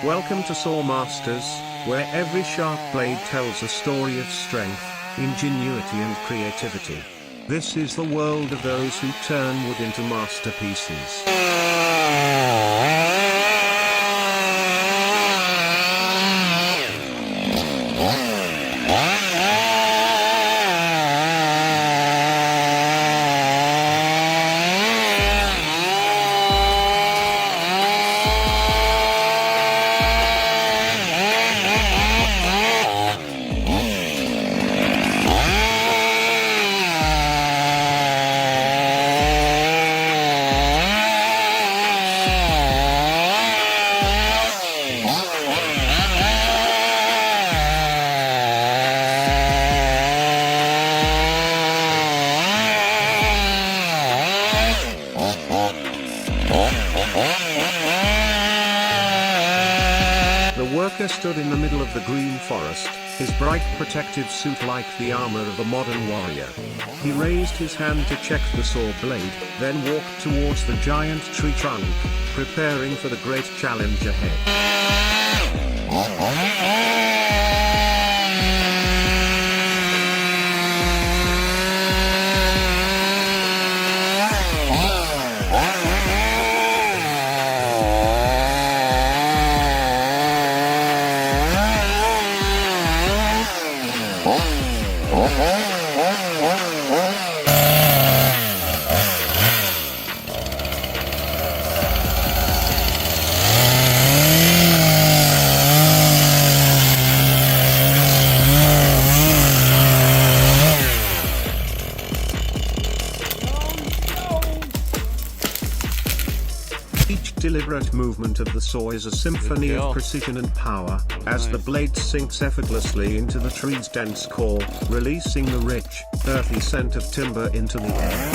Welcome to Saw Masters, where every sharp blade tells a story of strength, ingenuity and creativity. This is the world of those who turn wood into masterpieces. The worker stood in the middle of the green forest, his bright protective suit like the armor of a modern warrior. He raised his hand to check the saw blade, then walked towards the giant tree trunk, preparing for the great challenge ahead. Each deliberate movement of the saw is a symphony of precision and power, as the blade sinks effortlessly into the tree's dense core, releasing the rich, earthy scent of timber into the air.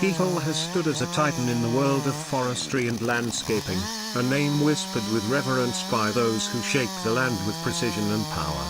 Skeetle has stood as a titan in the world of forestry and landscaping, a name whispered with reverence by those who shape the land with precision and power.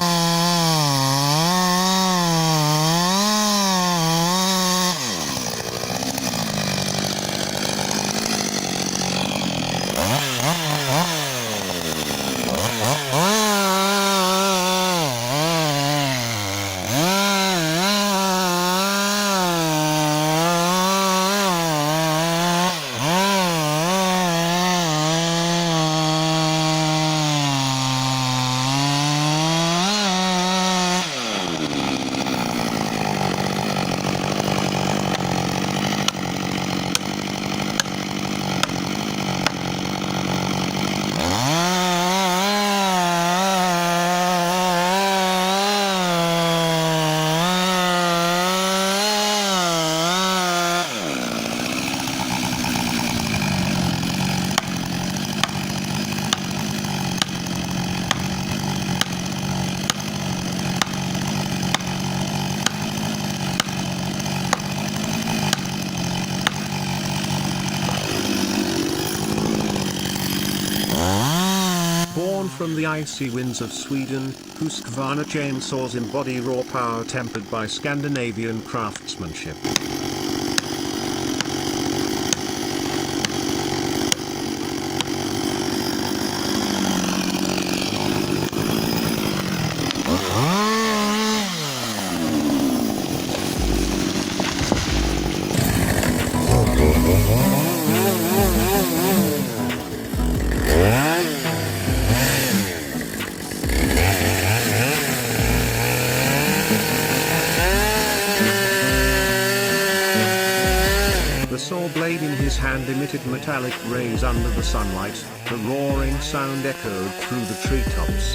From the icy winds of Sweden, Husqvarna chainsaws embody raw power tempered by Scandinavian craftsmanship. saw blade in his hand emitted metallic rays under the sunlight. The roaring sound echoed through the treetops.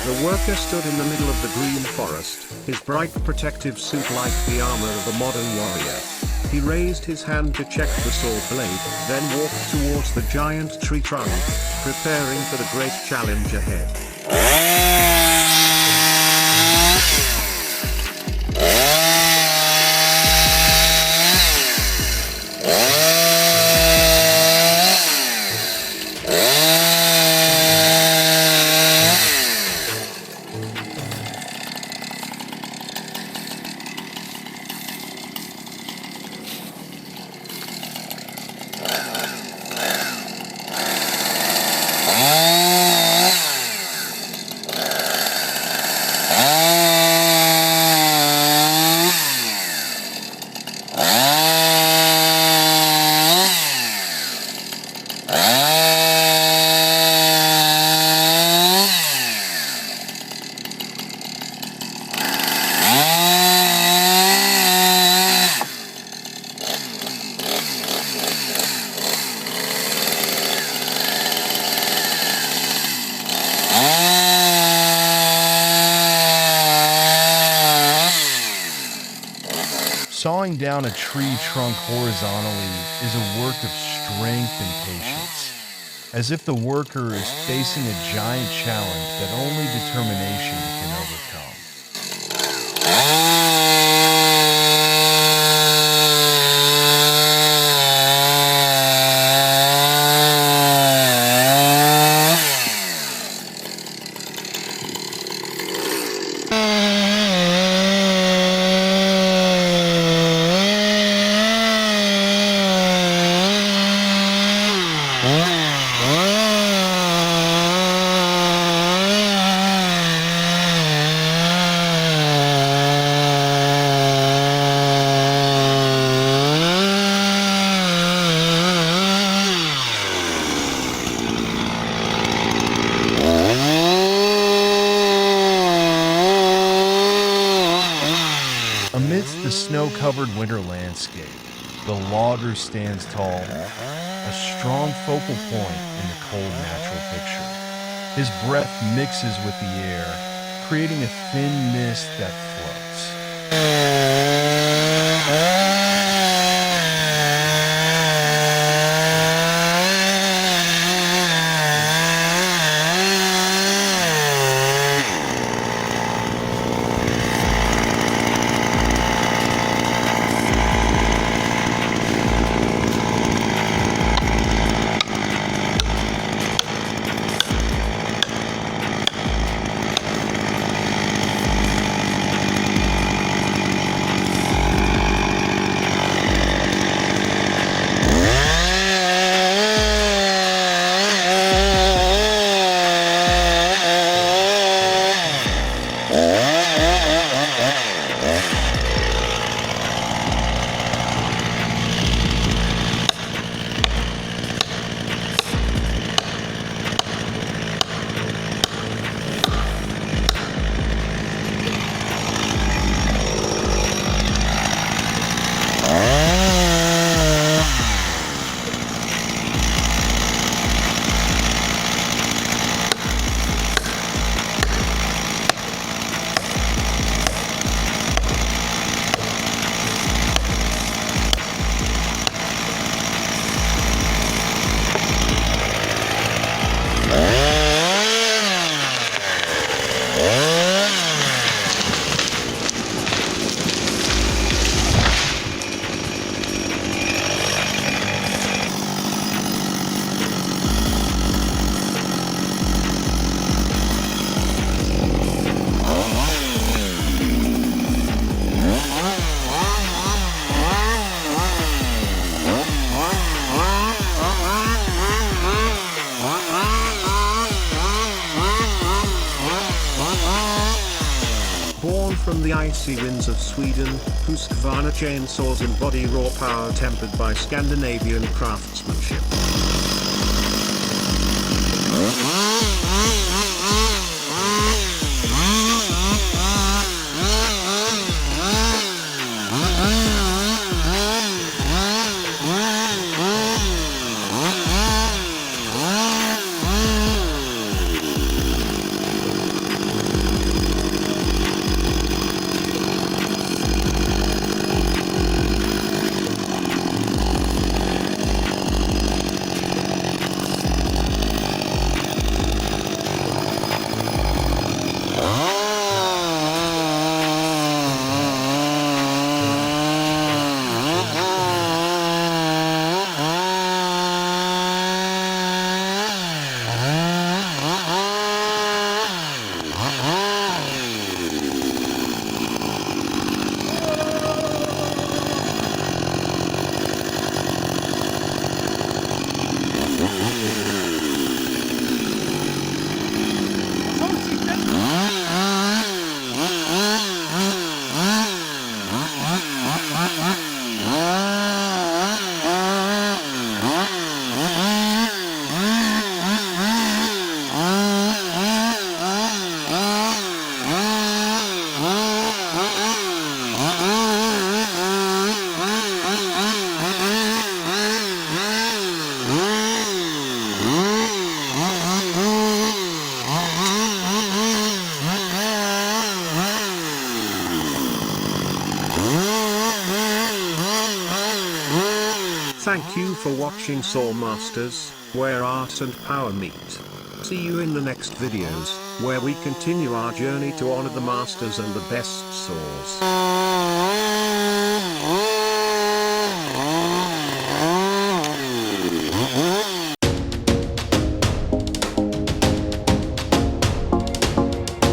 The worker stood in the middle of the green forest, his bright protective suit like the armor of a modern warrior. He raised his hand to check the saw blade, then walked towards the giant tree trunk, preparing for the great challenge ahead. Sawing down a tree trunk horizontally is a work of strength and patience, as if the worker is facing a giant challenge that only determination can overcome. Amidst the snow-covered winter landscape, the logger stands tall, a strong focal point in the cold natural picture. His breath mixes with the air, creating a thin mist that floats. from the icy winds of Sweden, Husqvarna chainsaws embody raw power tempered by Scandinavian craftsmanship. Thank you for watching Saw Masters, where art and power meet. See you in the next videos, where we continue our journey to honor the masters and the best saws.